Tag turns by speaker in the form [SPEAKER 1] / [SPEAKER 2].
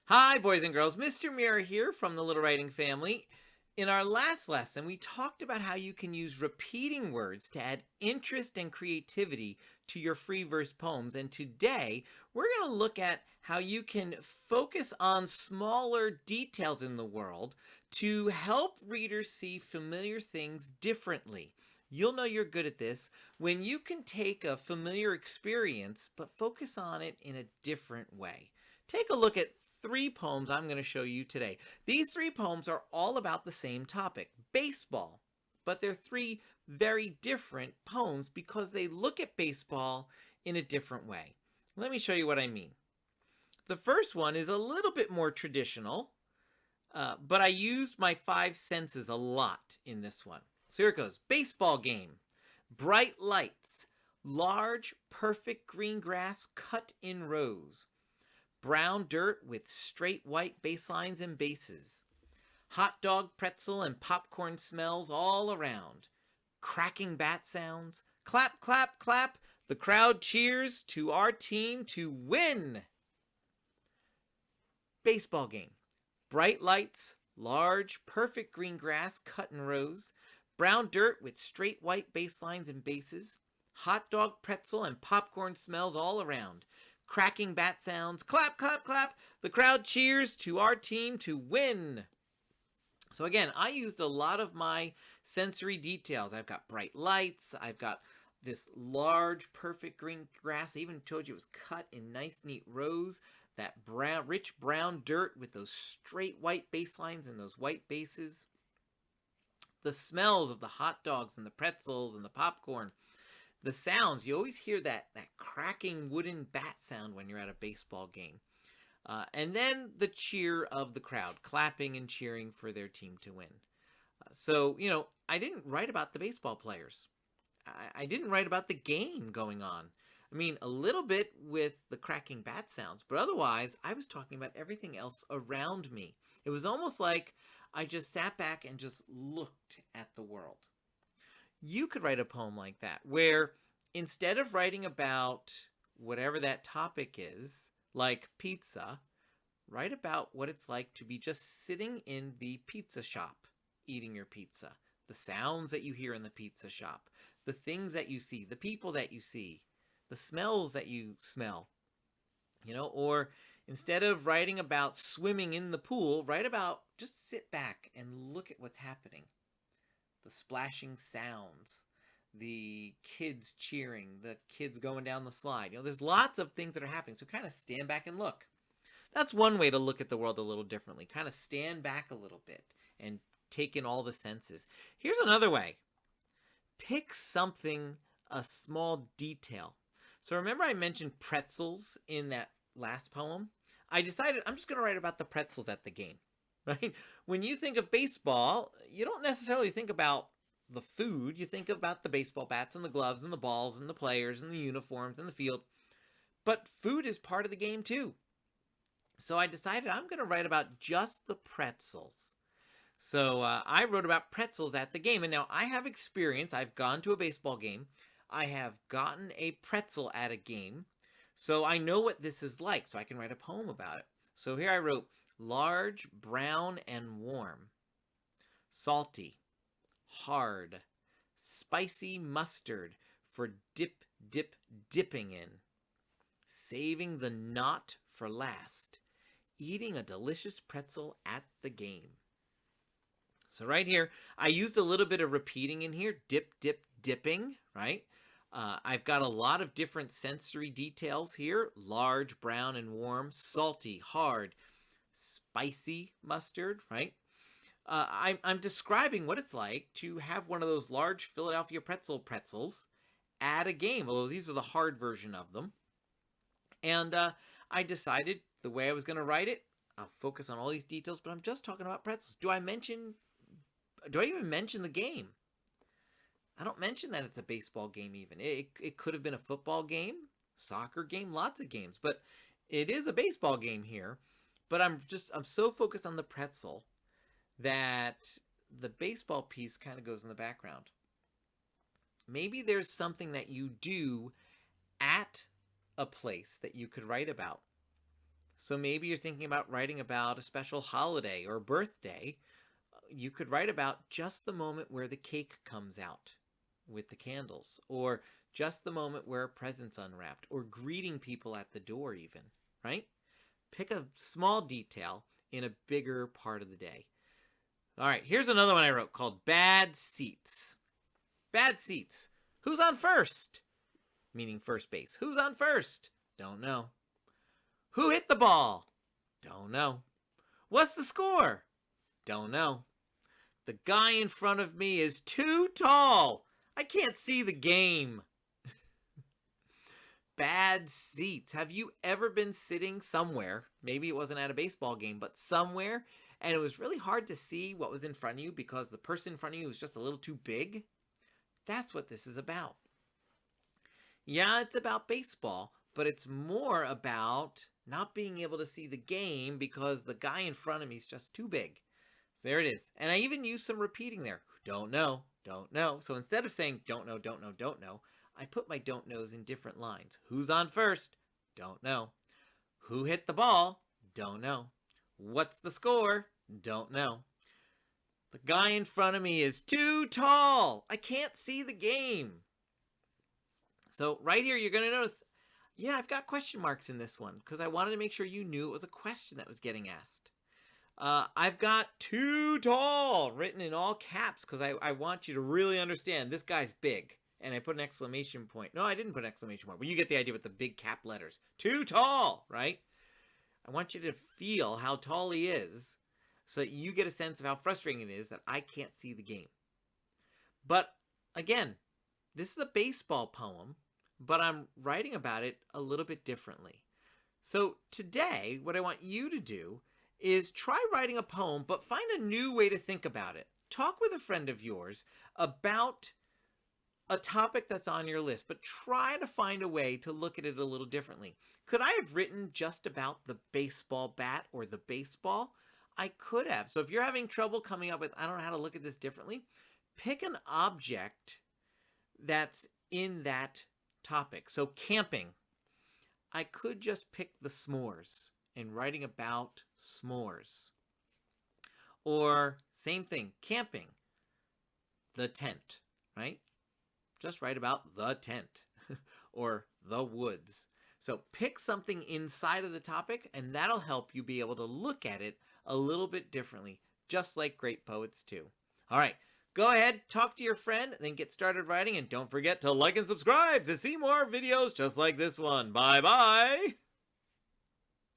[SPEAKER 1] Hi, boys and girls. Mr. Mirror here from the Little Writing Family. In our last lesson, we talked about how you can use repeating words to add interest and creativity to your free verse poems. And today, we're going to look at how you can focus on smaller details in the world to help readers see familiar things differently. You'll know you're good at this when you can take a familiar experience but focus on it in a different way. Take a look at three poems I'm going to show you today. These three poems are all about the same topic, baseball, but they're three very different poems because they look at baseball in a different way. Let me show you what I mean. The first one is a little bit more traditional, but I used my five senses a lot in this one. So here it goes. Baseball game. Bright lights. Large, perfect green grass cut in rows. Brown dirt with straight white baselines and bases. Hot dog, pretzel, and popcorn smells all around. Cracking bat sounds. Clap, clap, clap. The crowd cheers to our team to win. Baseball game. Bright lights, large, perfect green grass cut in rows. Brown dirt with straight white baselines and bases. Hot dog, pretzel, and popcorn smells all around. Cracking bat sounds. Clap, clap, clap. The crowd cheers to our team to win. So again, I used a lot of my sensory details. I've got bright lights. I've got this large, perfect green grass. I even told you it was cut in nice, neat rows. That brown, rich brown dirt with those straight white baselines and those white bases. The smells of the hot dogs and the pretzels and the popcorn. The sounds, you always hear that cracking wooden bat sound when you're at a baseball game. And then the cheer of the crowd, clapping and cheering for their team to win. So, I didn't write about the baseball players. I didn't write about the game going on. I mean, a little bit with the cracking bat sounds, but otherwise, I was talking about everything else around me. It was almost like I just sat back and just looked at the world. You could write a poem like that, where instead of writing about whatever that topic is, like pizza, write about what it's like to be just sitting in the pizza shop eating your pizza. The sounds that you hear in the pizza shop, the things that you see, the people that you see, the smells that you smell. Or instead of writing about swimming in the pool, write about just sit back and look at what's happening. The splashing sounds, the kids cheering, the kids going down the slide. There's lots of things that are happening. So kind of stand back and look. That's one way to look at the world a little differently. Kind of stand back a little bit and take in all the senses. Here's another way. Pick something, a small detail. So remember I mentioned pretzels in that last poem? I decided I'm just going to write about the pretzels at the game, right? When you think of baseball, you don't necessarily think about the food. You think about the baseball bats and the gloves and the balls and the players and the uniforms and the field. But food is part of the game too. So I decided I'm going to write about just the pretzels. So I wrote about pretzels at the game. And now I have experience. I've gone to a baseball game. I have gotten a pretzel at a game. So I know what this is like. So I can write a poem about it. So here I wrote, large, brown, and warm. Salty, hard, spicy mustard for dipping in. Saving the knot for last. Eating a delicious pretzel at the game. So right here, I used a little bit of repeating in here. Dip, dip, dipping, right? I've got a lot of different sensory details here. Large, brown, and warm. Salty, hard, spicy mustard, right? I'm describing what it's like to have one of those large Philadelphia pretzels at a game, although these are the hard version of them. And I decided the way I was going to write it, I'll focus on all these details, but I'm just talking about pretzels. Do I even mention the game? I don't mention that it's a baseball game even. It could have been a football game, soccer game, lots of games, but it is a baseball game here. But I'm so focused on the pretzel that the baseball piece kind of goes in the background. Maybe there's something that you do at a place that you could write about. So maybe you're thinking about writing about a special holiday or birthday. You could write about just the moment where the cake comes out with the candles, or just the moment where a present's unwrapped, or greeting people at the door even, right? Pick a small detail in a bigger part of the day. All right, here's another one I wrote called Bad Seats. Bad seats. Who's on first? Meaning first base. Who's on first? Don't know. Who hit the ball? Don't know. What's the score? Don't know. The guy in front of me is too tall. I can't see the game. Bad seats. Have you ever been sitting somewhere, maybe it wasn't at a baseball game, but somewhere, and it was really hard to see what was in front of you because the person in front of you was just a little too big? That's what this is about. Yeah, it's about baseball, but it's more about not being able to see the game because the guy in front of me is just too big. So there it is. And I even used some repeating there. Don't know, don't know. So instead of saying don't know, don't know, don't know, I put my don't knows in different lines. Who's on first? Don't know. Who hit the ball? Don't know. What's the score? Don't know. The guy in front of me is too tall. I can't see the game. So right here, you're going to notice, yeah, I've got question marks in this one because I wanted to make sure you knew it was a question that was getting asked. I've got too tall written in all caps because I want you to really understand this guy's big. And I put an exclamation point. No, I didn't put an exclamation point. But you get the idea with the big cap letters. Too tall, right? I want you to feel how tall he is so that you get a sense of how frustrating it is that I can't see the game. But again, this is a baseball poem, but I'm writing about it a little bit differently. So today, what I want you to do is try writing a poem, but find a new way to think about it. Talk with a friend of yours about a topic that's on your list, but try to find a way to look at it a little differently. Could I have written just about the baseball bat or the baseball? I could have. So if you're having trouble coming up with, I don't know how to look at this differently, pick an object that's in that topic. So camping, I could just pick the s'mores and writing about s'mores. Or same thing, camping, the tent, right? Just write about the tent or the woods. So pick something inside of the topic and that'll help you be able to look at it a little bit differently, just like great poets too. All right, go ahead, talk to your friend, then get started writing, and don't forget to like and subscribe to see more videos just like this one. Bye-bye.